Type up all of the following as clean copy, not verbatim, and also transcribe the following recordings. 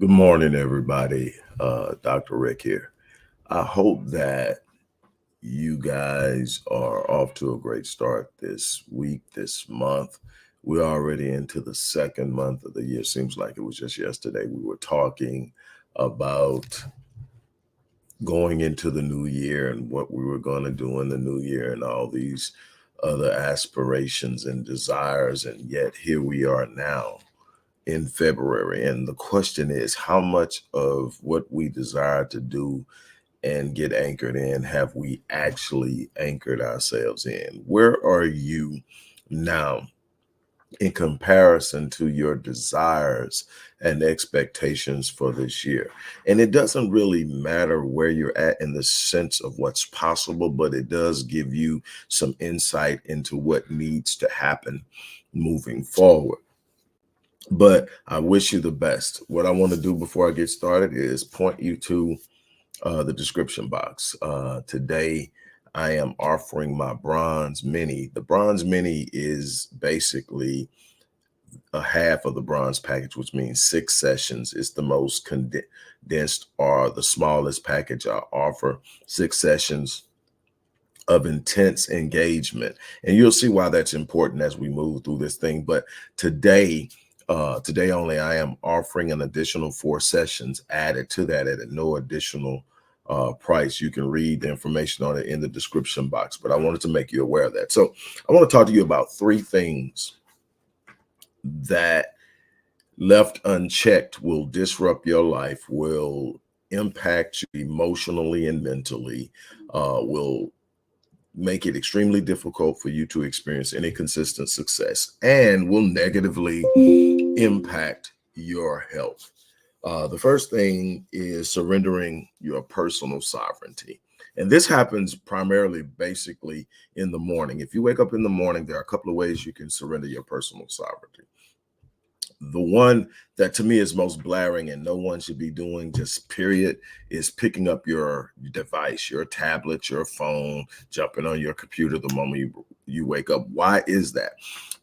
Good morning, everybody. Dr. Rick here. I hope that you guys are off to a great start this week, this month. We're already into the second month of the year. Seems like it was just yesterday we were talking about going into the new year and what we were going to do in the new year and all these other aspirations and desires. And yet here we are now in February. And the question is, how much of what we desire to do and get anchored in have we actually anchored ourselves in? Where are you now in comparison to your desires and expectations for this year? And it doesn't really matter where you're at in the sense of what's possible, but it does give you some insight into what needs to happen moving forward. But I wish you the best. What I want to do before I get started is point you to the description box. Today, I am offering my Bronze Mini. The Bronze Mini is basically a half of the bronze package, which means 6 sessions. It's the most condensed or the smallest package I offer. 6 sessions of intense engagement. And you'll see why that's important as we move through this thing. But today only, I am offering an additional 4 sessions added to that at no additional price. You can read the information on it in the description box, but I wanted to make you aware of that. So I want to talk to you about 3 things that left unchecked will disrupt your life, will impact you emotionally and mentally, will make it extremely difficult for you to experience any consistent success, and will negatively impact your health. The first thing is surrendering your personal sovereignty. And this happens primarily, basically, in the morning. If you wake up in the morning, there are a couple of ways you can surrender your personal sovereignty. The one that to me is most blaring and no one should be doing, just period, is picking up your device, your tablet, your phone, jumping on your computer the moment you wake up. Why is that?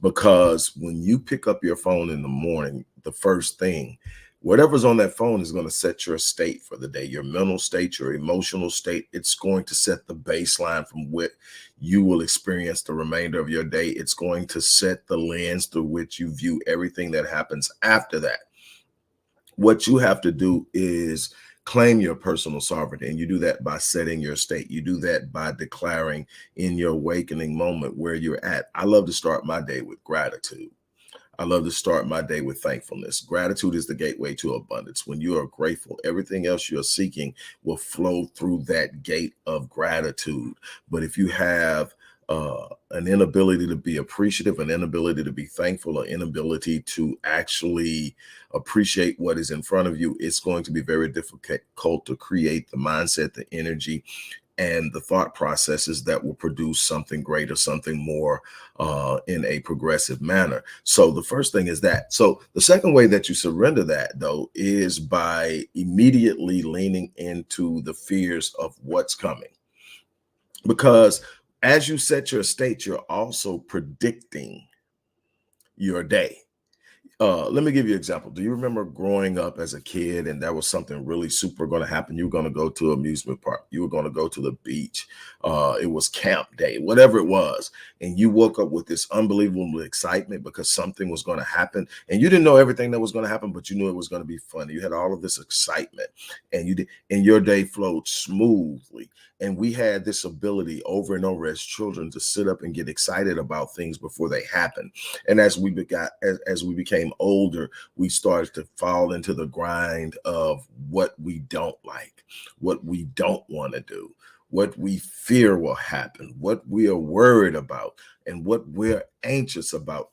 Because when you pick up your phone in the morning, the first thing, whatever's on that phone is going to set your state for the day, your mental state, your emotional state. It's going to set the baseline from what you will experience the remainder of your day. It's going to set the lens through which you view everything that happens after that. What you have to do is claim your personal sovereignty, and you do that by setting your state. You do that by declaring in your awakening moment where you're at. I love to start my day with gratitude. I love to start my day with thankfulness. Gratitude is the gateway to abundance. When you are grateful, everything else you're seeking will flow through that gate of gratitude. But if you have an inability to be appreciative, an inability to be thankful, an inability to actually appreciate what is in front of you, it's going to be very difficult to create the mindset, the energy, and the thought processes that will produce something greater, something more in a progressive manner. So the first thing is that. So the second way that you surrender that, though, is by immediately leaning into the fears of what's coming. Because as you set your state, you're also predicting your day. Let me give you an example. Do you remember growing up as a kid and there was something really super going to happen? You were going to go to an amusement park. You were going to go to the beach. It was camp day, whatever it was. And you woke up with this unbelievable excitement because something was going to happen. And you didn't know everything that was going to happen, but you knew it was going to be fun. You had all of this excitement and and your day flowed smoothly. And we had this ability over and over as children to sit up and get excited about things before they happen. And as we became older, we started to fall into the grind of what we don't like, what we don't want to do, what we fear will happen, what we are worried about, and what we're anxious about.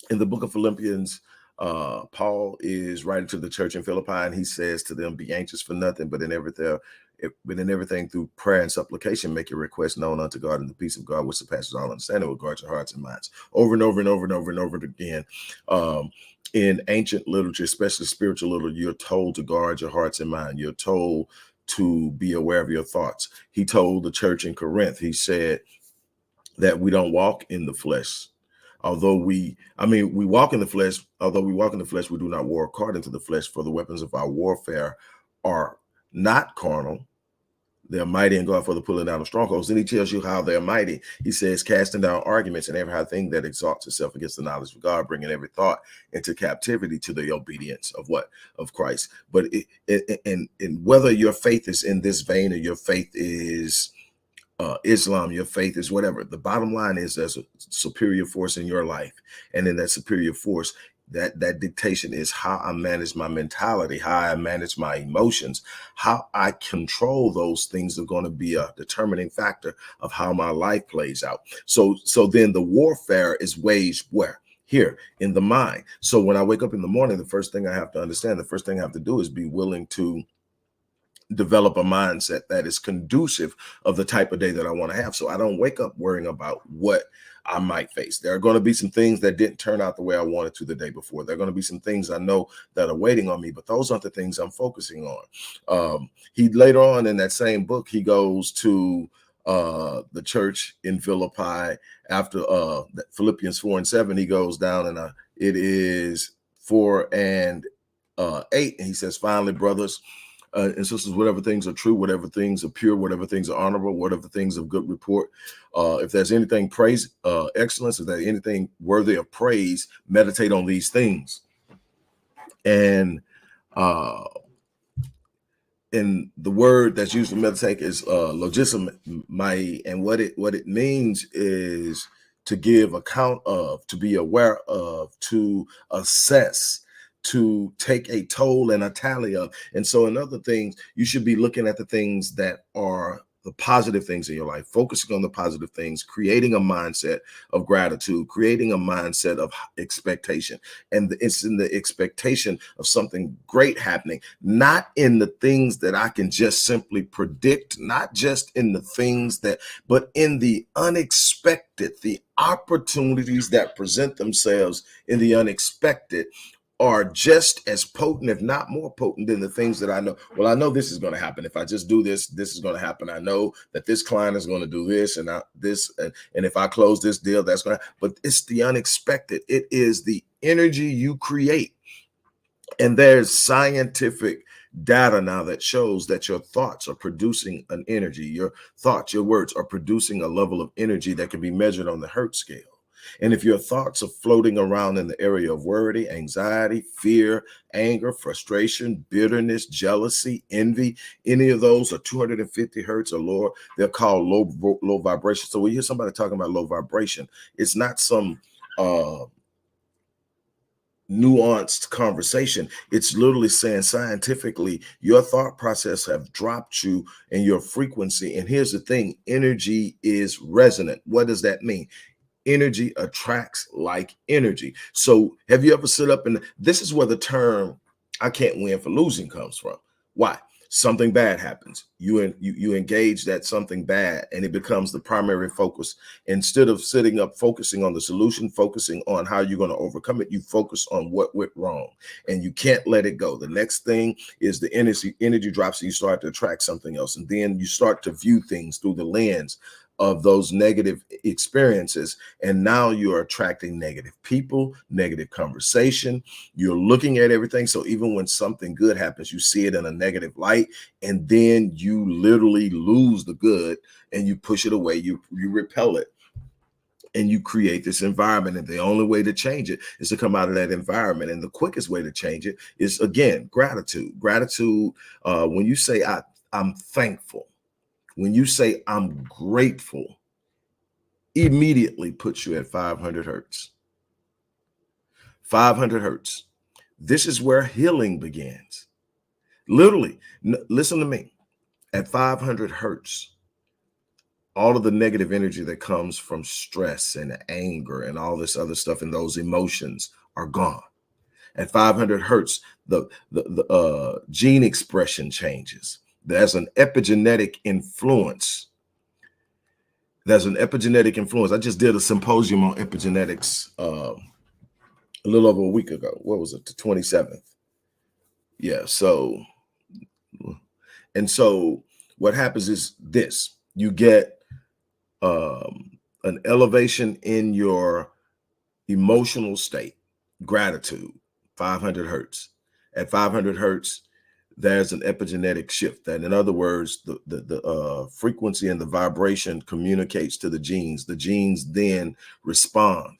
In the book of Philippians, Paul is writing to the church in Philippi, and he says to them, "Be anxious for nothing, but in everything through prayer and supplication, make your request known unto God, and the peace of God, which surpasses all understanding, will guard your hearts and minds." Over and over and over and over and over again. In ancient literature, especially spiritual literature, you're told to guard your hearts and mind. You're told to be aware of your thoughts. He told the church in Corinth, he said that we don't walk in the flesh. we walk in the flesh. Although we walk in the flesh, we do not war according to the flesh. For the weapons of our warfare are not carnal. They're mighty and God for the pulling down of strongholds. Then he tells you how they're mighty. He says, casting down arguments and every high thing that exalts itself against the knowledge of God, bringing every thought into captivity to the obedience of what? Of Christ. But and whether your faith is in this vein or your faith is Islam, your faith is whatever. The bottom line is there's a superior force in your life. And in that superior force, that dictation is how I manage my mentality, how I manage my emotions, how I control those things are going to be a determining factor of how my life plays out. So then the warfare is waged where? Here in the mind. So when I wake up in the morning, the first thing I have to understand, the first thing I have to do is be willing to develop a mindset that is conducive of the type of day that I want to have. So I don't wake up worrying about what I might face. There are going to be some things that didn't turn out the way I wanted to the day before. There are going to be some things I know that are waiting on me, but those aren't the things I'm focusing on. He later on in that same book, he goes to the church in Philippi after Philippians 4:7. He goes down and it is 4:8, and he says, finally, brothers and sisters, whatever things are true, whatever things are pure, whatever things are honorable, whatever things of good report, if there's anything praise, excellence, if there's anything worthy of praise, meditate on these things. And the word that's used to meditate is logizomai, and what it means is to give account of, to be aware of, to assess, to take a toll and a tally of. And so in other things, you should be looking at the things that are the positive things in your life, focusing on the positive things, creating a mindset of gratitude, creating a mindset of expectation. And it's in the expectation of something great happening, not in the things that I can just simply predict, not just in the things that, but in the unexpected, the opportunities that present themselves in the unexpected are just as potent, if not more potent, than the things that I know. Well, I know this is going to happen. If I just do this, this is going to happen. I know that this client is going to do this and and if I close this deal, that's going to, but it's the unexpected. It is the energy you create. And there's scientific data now that shows that your thoughts are producing an energy. Your thoughts, your words are producing a level of energy that can be measured on the Hertz scale. And if your thoughts are floating around in the area of worry, anxiety, fear, anger, frustration, bitterness, jealousy, envy, any of those are 250 hertz or lower, they're called low vibration. So when you hear somebody talking about low vibration, it's not some nuanced conversation. It's literally saying scientifically, your thought process have dropped you in your frequency. And here's the thing, energy is resonant. What does that mean? Energy attracts like energy. So have you ever sit up and this is where the term I can't win for losing comes from. Why? Something bad happens. You engage that something bad and it becomes the primary focus. Instead of sitting up focusing on the solution, focusing on how you're going to overcome it, you focus on what went wrong and you can't let it go. The next thing is the energy drops and you start to attract something else. And then you start to view things through the lens of those negative experiences. And now you're attracting negative people, negative conversation. You're looking at everything. So even when something good happens, you see it in a negative light, and then you literally lose the good and you push it away. You repel it. And you create this environment. And the only way to change it is to come out of that environment. And the quickest way to change it is, again, gratitude. Gratitude, when you say, I'm thankful, when you say I'm grateful, immediately puts you at 500 hertz. 500 hertz. This is where healing begins. Literally, listen to me. At 500 hertz, all of the negative energy that comes from stress and anger and all this other stuff and those emotions are gone. At 500 hertz, the gene expression changes. There's an epigenetic influence. There's an epigenetic influence. I just did a symposium on epigenetics a little over a week ago. What was it? The 27th. Yeah. So what happens is this: you get an elevation in your emotional state, gratitude, 500 hertz. At 500 hertz, there's an epigenetic shift. That, in other words, the frequency and the vibration communicates to the genes. The genes then respond.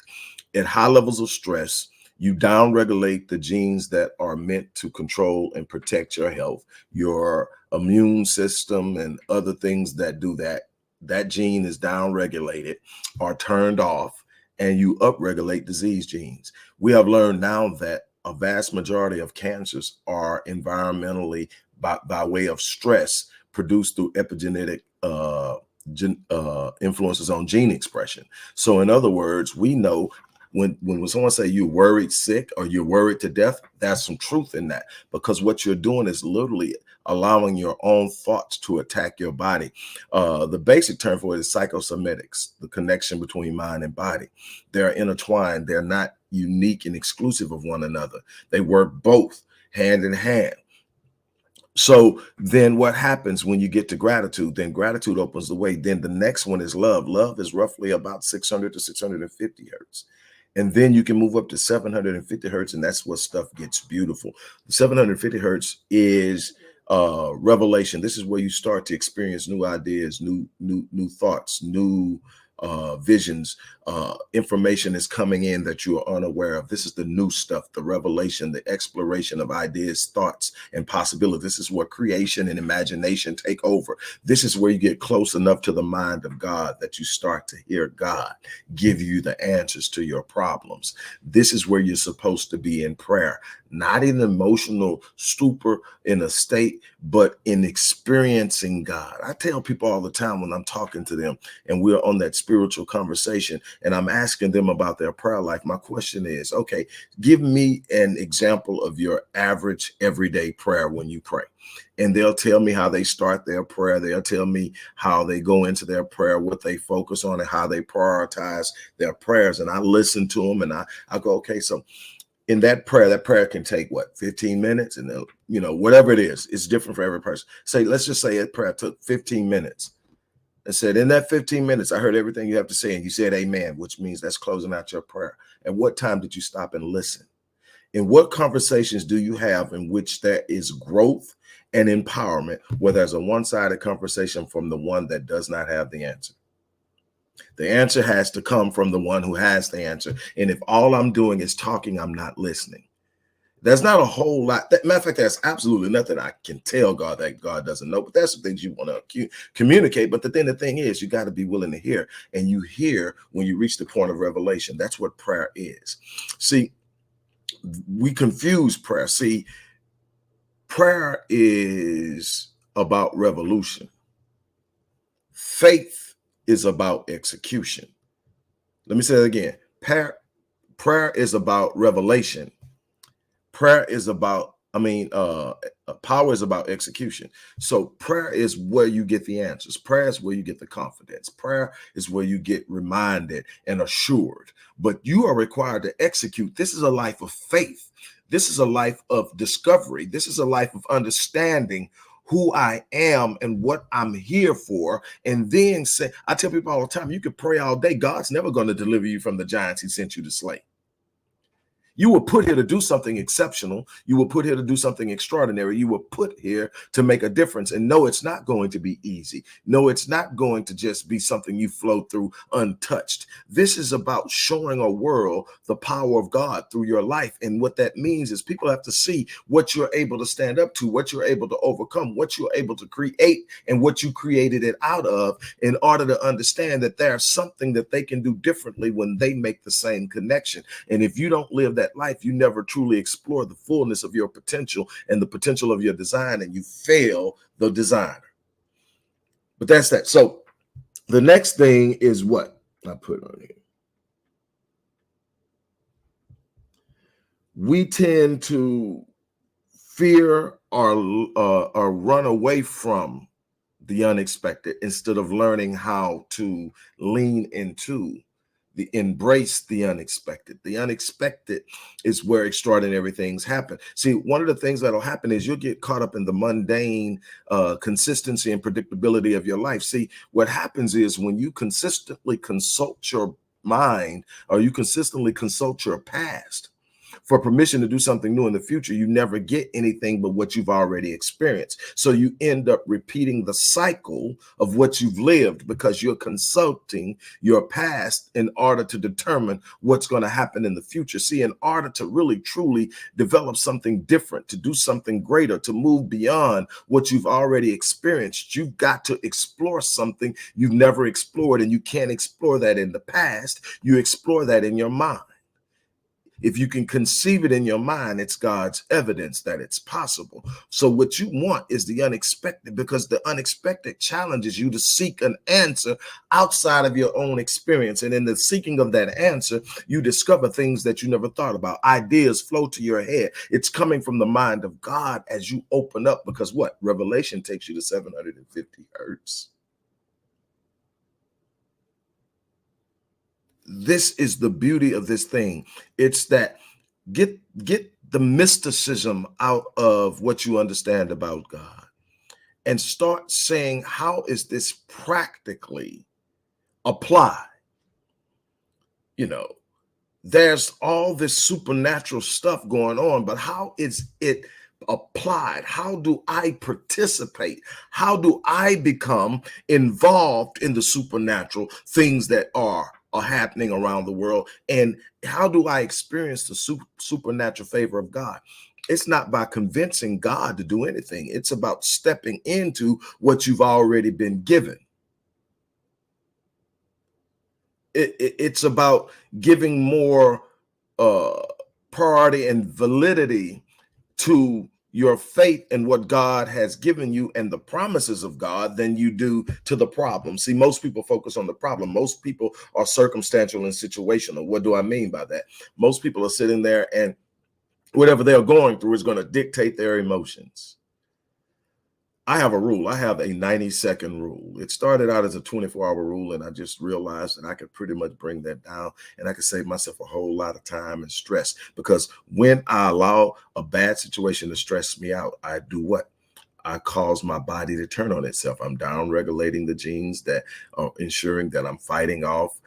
At high levels of stress, you downregulate the genes that are meant to control and protect your health, your immune system, and other things that do that. That gene is downregulated or turned off, and you upregulate disease genes. We have learned now that a vast majority of cancers are environmentally by way of stress produced through epigenetic influences on gene expression. So in other words, we know when someone say you're worried sick or you're worried to death, there's some truth in that, because what you're doing is literally allowing your own thoughts to attack your body. The basic term for it is psychosomatics, the connection between mind and body. They're intertwined. They're not unique and exclusive of one another. They work both hand in hand. So then what happens when you get to gratitude? Then gratitude opens the way. Then the next one is love. Love is roughly about 600 to 650 hertz. And then you can move up to 750 hertz, and that's where stuff gets beautiful. The 750 hertz is revelation. This is where you start to experience new ideas, new thoughts, new visions. Information is coming in that you are unaware of. This is the new stuff, the revelation, the exploration of ideas, thoughts, and possibilities. This is where creation and imagination take over. This is where you get close enough to the mind of God that you start to hear God give you the answers to your problems. This is where you're supposed to be in prayer, not in emotional stupor, in a state, but in experiencing God. I tell people all the time when I'm talking to them and we're on that spiritual conversation and I'm asking them about their prayer life, my question is, okay, give me an example of your average everyday prayer when you pray. And they'll tell me how they start their prayer. They'll tell me how they go into their prayer, what they focus on, and how they prioritize their prayers. And I listen to them and I go, okay, so in that prayer can take what, 15 minutes? And whatever it is, it's different for every person. Let's just say that prayer took 15 minutes. And said, in that 15 minutes, I heard everything you have to say. And you said amen, which means that's closing out your prayer. At what time did you stop and listen? In what conversations do you have in which there is growth and empowerment, where there's a one-sided conversation from the one that does not have the answer? The answer has to come from the one who has the answer. And if all I'm doing is talking, I'm not listening. There's not a whole lot. Matter of fact, there's absolutely nothing I can tell God that God doesn't know. But that's the things you want to communicate. But the thing is, you got to be willing to hear. And you hear when you reach the point of revelation. That's what prayer is. See, we confuse prayer. See, prayer is about revolution. Faith is about execution. Let me say that again. Prayer is about revelation. Prayer is about, power is about execution. So prayer is where you get the answers. Prayer is where you get the confidence. Prayer is where you get reminded and assured. But you are required to execute. This is a life of faith. This is a life of discovery. This is a life of understanding who I am and what I'm here for. And then I tell people all the time, you can pray all day. God's never going to deliver you from the giants he sent you to slay. You were put here to do something exceptional. You were put here to do something extraordinary. You were put here to make a difference. And no, it's not going to be easy. No, it's not going to just be something you flow through untouched. This is about showing a world the power of God through your life. And what that means is people have to see what you're able to stand up to, what you're able to overcome, what you're able to create, and what you created it out of, in order to understand that there's something that they can do differently when they make the same connection. And if you don't live that life, you never truly explore the fullness of your potential and the potential of your design, and you fail the designer. But that's that. So the next thing is what I put on here. We tend to fear or run away from the unexpected instead of learning how to lean into embrace the unexpected. The unexpected is where extraordinary things happen. See, one of the things that'll happen is you'll get caught up in the mundane consistency and predictability of your life. See, what happens is when you consistently consult your mind, or you consistently consult your past for permission to do something new in the future, you never get anything but what you've already experienced. So you end up repeating the cycle of what you've lived because you're consulting your past in order to determine what's going to happen in the future. See, in order to really truly develop something different, to do something greater, to move beyond what you've already experienced, you've got to explore something you've never explored. And you can't explore that in the past. You explore that in your mind. If you can conceive it in your mind, it's God's evidence that it's possible. So what you want is the unexpected, because the unexpected challenges you to seek an answer outside of your own experience. And in the seeking of that answer, you discover things that you never thought about. Ideas flow to your head. It's coming from the mind of God as you open up, because what? Revelation takes you to 750 hertz. This is the beauty of this thing. It's that get the mysticism out of what you understand about God and start saying, how is this practically applied? You know, there's all this supernatural stuff going on, but how is it applied? How do I participate? How do I become involved in the supernatural things that are happening around the world? And how do I experience the supernatural favor of God? It's not by convincing God to do anything. It's about stepping into what you've already been given. It's about giving more priority and validity to your faith and what God has given you and the promises of God than you do to the problem. See, most people focus on the problem. Most people are circumstantial and situational. What do I mean by that? Most people are sitting there and whatever they're going through is going to dictate their emotions. I have a rule. I have a 90-second rule. It started out as a 24-hour rule, and I just realized that I could pretty much bring that down, and I could save myself a whole lot of time and stress, because when I allow a bad situation to stress me out, I do what? I cause my body to turn on itself. I'm down regulating the genes that are ensuring that I'm fighting off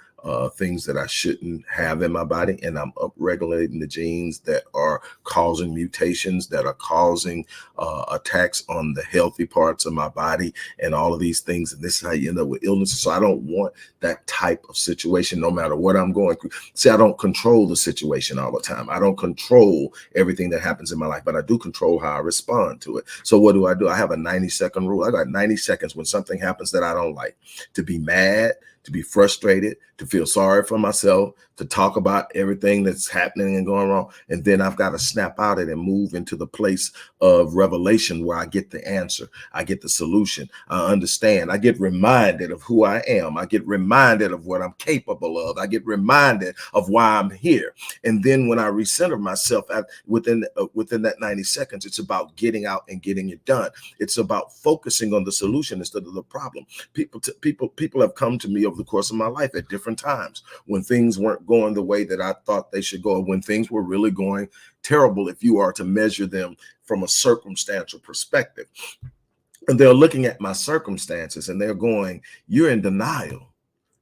things that I shouldn't have in my body, and I'm upregulating the genes that are causing mutations, that are causing attacks on the healthy parts of my body, and all of these things. And this is how you end up with illnesses. So I don't want that type of situation, no matter what I'm going through. See, I don't control the situation all the time. I don't control everything that happens in my life, but I do control how I respond to it. So what do? I have a 90-second rule. I got 90 seconds when something happens that I don't like, to be mad, to be frustrated, to feel sorry for myself, to talk about everything that's happening and going wrong. And then I've got to snap out of it and move into the place of revelation where I get the answer. I get the solution. I understand. I get reminded of who I am. I get reminded of what I'm capable of. I get reminded of why I'm here. And then when I recenter myself within that 90 seconds, it's about getting out and getting it done. It's about focusing on the solution instead of the problem. People have come to me over the course of my life at different times when things weren't going the way that I thought they should go, when things were really going terrible, if you are to measure them from a circumstantial perspective. And they're looking at my circumstances and they're going, "You're in denial.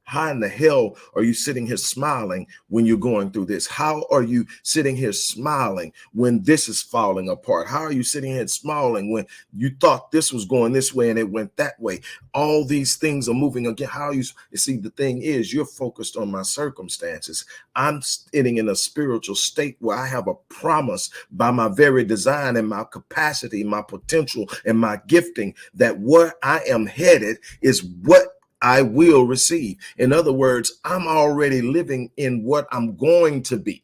How in the hell are you sitting here smiling when you're going through this? How are you sitting here smiling when this is falling apart? How are you sitting here smiling when you thought this was going this way and it went that way? All these things are moving again. How are you see, the thing is, you're focused on my circumstances. I'm sitting in a spiritual state where I have a promise by my very design and my capacity, my potential and my gifting, that where I am headed is what I will receive. In other words, I'm already living in what I'm going to be.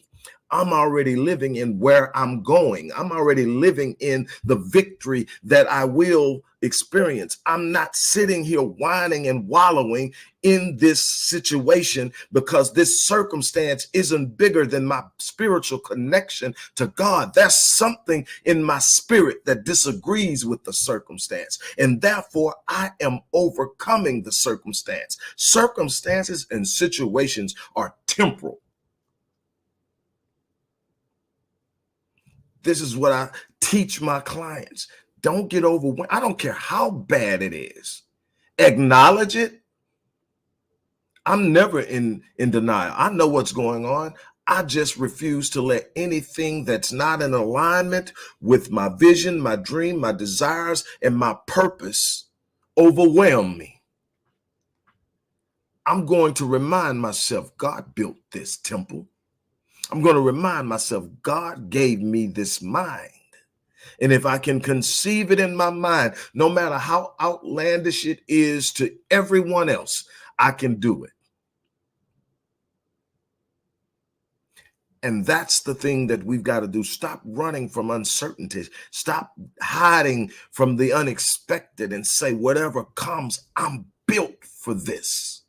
I'm already living in where I'm going. I'm already living in the victory that I will experience. I'm not sitting here whining and wallowing in this situation because this circumstance isn't bigger than my spiritual connection to God. There's something in my spirit that disagrees with the circumstance, and therefore I am overcoming the circumstance. Circumstances and situations are temporal. This is what I teach my clients. Don't get overwhelmed. I don't care how bad it is. Acknowledge it, I'm never in denial. I know what's going on. I just refuse to let anything that's not in alignment with my vision, my dream, my desires, and my purpose overwhelm me. I'm going to remind myself God built this temple. I'm going to remind myself God gave me this mind. And if I can conceive it in my mind, no matter how outlandish it is to everyone else, I can do it. And that's the thing that we've got to do. Stop running from uncertainties. Stop hiding from the unexpected and say, whatever comes, I'm built for this.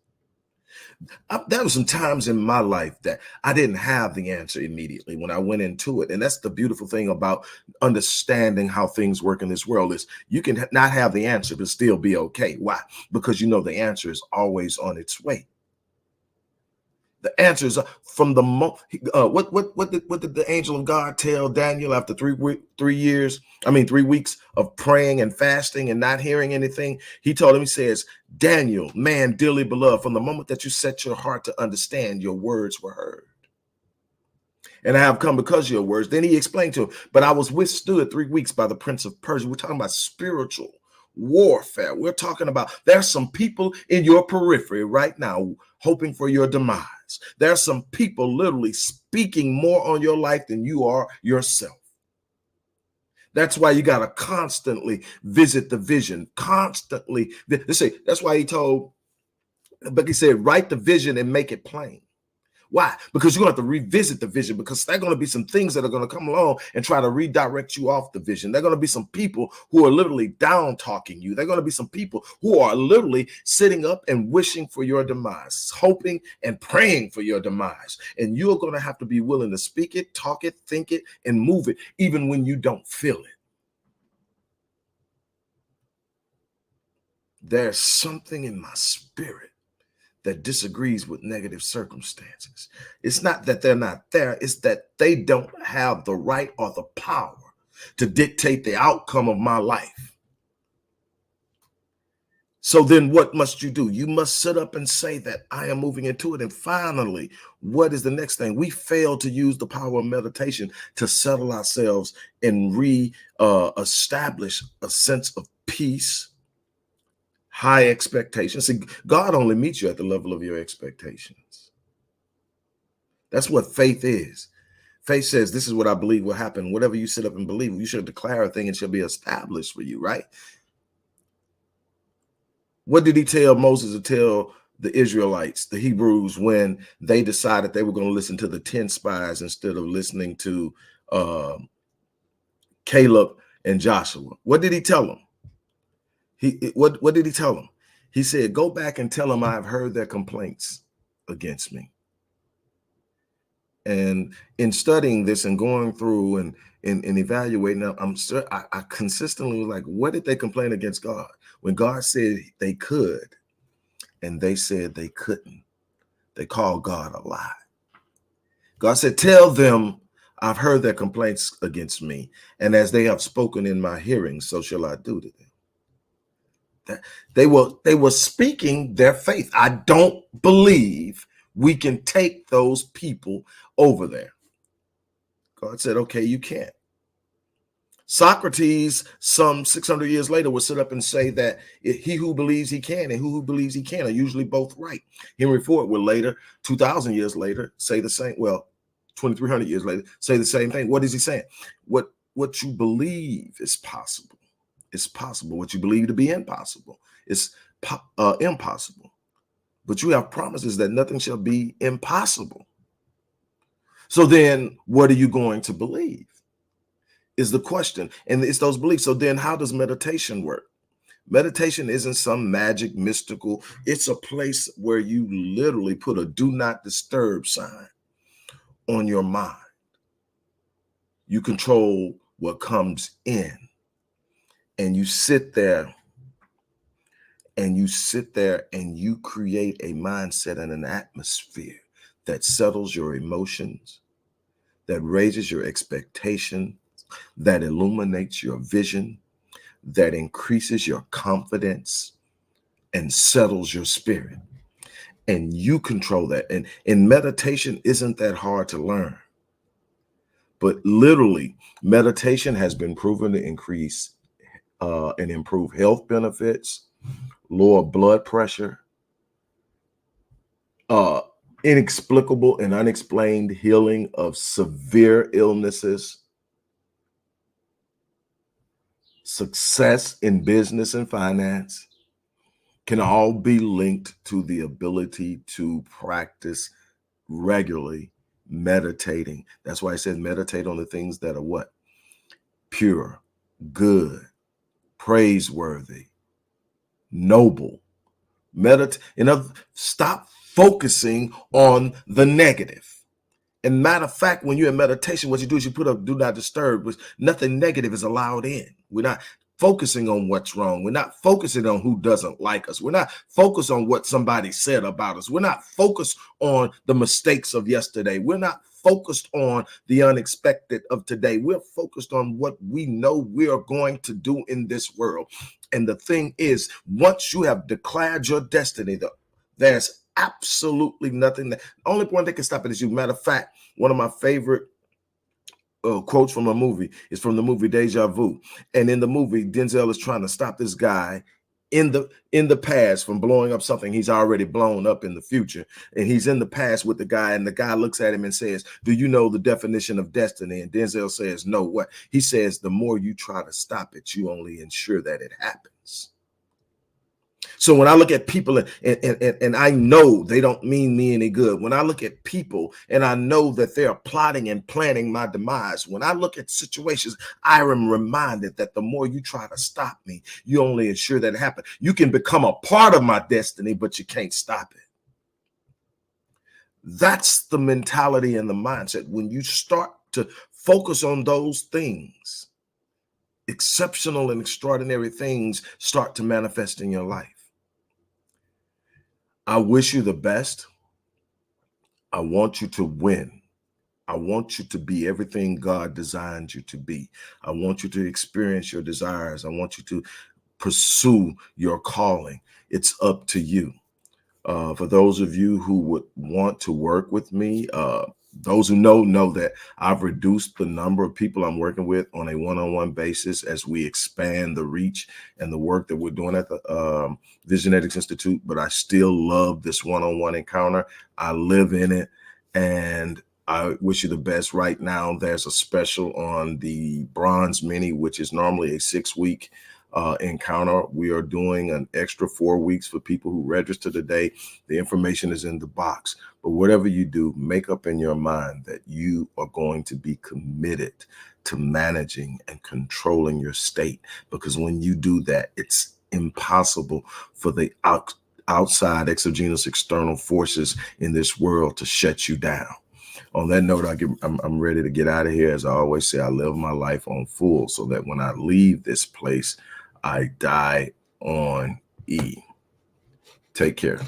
There were some times in my life that I didn't have the answer immediately when I went into it. And that's the beautiful thing about understanding how things work in this world is you can not have the answer, but still be okay. Why? Because you know the answer is always on its way. The answers are from the what did the angel of God tell Daniel after 3 weeks of praying and fasting and not hearing anything? He told him, he says, Daniel, man dearly beloved, from the moment that you set your heart to understand, your words were heard. And I have come because of your words. Then he explained to him, but I was withstood 3 weeks by the prince of Persia. We're talking about spiritual warfare. We're talking about there's some people in your periphery right now hoping for your demise. There's some people literally speaking more on your life than you are yourself. That's why you got to constantly visit the vision, constantly. That's why he said, write the vision and make it plain. Why? Because you're going to have to revisit the vision, because there are going to be some things that are going to come along and try to redirect you off the vision. There are going to be some people who are literally down talking you. There are going to be some people who are literally sitting up and wishing for your demise, hoping and praying for your demise. And you're going to have to be willing to speak it, talk it, think it, and move it, even when you don't feel it. There's something in my spirit that disagrees with negative circumstances. It's not that they're not there, it's that they don't have the right or the power to dictate the outcome of my life. So then what must you do? You must sit up and say that I am moving into it. And finally, what is the next thing? We fail to use the power of meditation to settle ourselves and establish a sense of peace, high expectations. See, God only meets you at the level of your expectations. That's what faith is. Faith says, this is what I believe will happen. Whatever you sit up and believe, you should declare a thing and shall be established for you, right? What did he tell Moses to tell the Israelites, the Hebrews, when they decided they were going to listen to the 10 spies instead of listening to Caleb and Joshua? What did he tell them? What did he tell them? He said, go back and tell them I've heard their complaints against me. And in studying this and going through and evaluating, I consistently was like, what did they complain against God? When God said they could, and they said they couldn't, they called God a lie. God said, tell them I've heard their complaints against me, and as they have spoken in my hearing, so shall I do to them. They were speaking their faith. I don't believe we can take those people over there. God said, okay, you can't. Socrates, some 600 years later, would sit up and say that he who believes he can and who believes he can are usually both right. Henry Ford would later, 2,000 years later, say the same. Well, 2,300 years later, say the same thing. What is he saying? What you believe is possible. It's possible. What you believe to be impossible is impossible. But you have promises that nothing shall be impossible. So then what are you going to believe is the question. And it's those beliefs. So then how does meditation work? Meditation isn't some magic mystical. It's a place where you literally put a do not disturb sign on your mind. You control what comes in. And you sit there and you create a mindset and an atmosphere that settles your emotions, that raises your expectation, that illuminates your vision, that increases your confidence and settles your spirit. and you control that. And meditation isn't that hard to learn. But literally, meditation has been proven to increase and improve health benefits, lower blood pressure, uh, inexplicable and unexplained healing of severe illnesses, success in business and finance, can all be linked to the ability to practice regularly meditating. That's why I said meditate on the things that are what? Pure, good, praiseworthy, noble. Stop focusing on the negative. And matter of fact, when you're in meditation, what you do is you put up do not disturb, which nothing negative is allowed in. We're not focusing on what's wrong. We're not focusing on who doesn't like us. We're not focused on what somebody said about us. We're not focused on the mistakes of yesterday. We're not focused on the unexpected of today. We're focused on what we know we are going to do in this world. And the thing is, once you have declared your destiny, there's absolutely nothing. The only one that can stop it is you. Matter of fact, one of my favorite quotes from a movie is from the movie Deja Vu. And in the movie, Denzel is trying to stop this guy in the past from blowing up something he's already blown up in the future. And he's in the past with the guy, and the guy looks at him and says, "Do you know the definition of destiny?" And Denzel says, "No, what?" He says, "The more you try to stop it, you only ensure that it happens." So when I look at people and I know they don't mean me any good, when I look at people and I know that they are plotting and planning my demise, when I look at situations, I am reminded that the more you try to stop me, you only ensure that it happens. You can become a part of my destiny, but you can't stop it. That's the mentality and the mindset. When you start to focus on those things, exceptional and extraordinary things start to manifest in your life. I wish you the best. I want you to win. I want you to be everything God designed you to be. I want you to experience your desires. I want you to pursue your calling. It's up to you. For those of you who would want to work with me, those who know that I've reduced the number of people I'm working with on a one-on-one basis as we expand the reach and the work that we're doing at the Visionetics Institute, but I still love this one-on-one encounter. I live in it, and I wish you the best. Right now, there's a special on the Bronze Mini, which is normally a 6-week encounter. We are doing an extra 4 weeks for people who register today. The information is in the box. But whatever you do, make up in your mind that you are going to be committed to managing and controlling your state. Because when you do that, it's impossible for the outside exogenous external forces in this world to shut you down. On that note, I'm ready to get out of here. As I always say, I live my life on full so that when I leave this place, I die on E. Take care.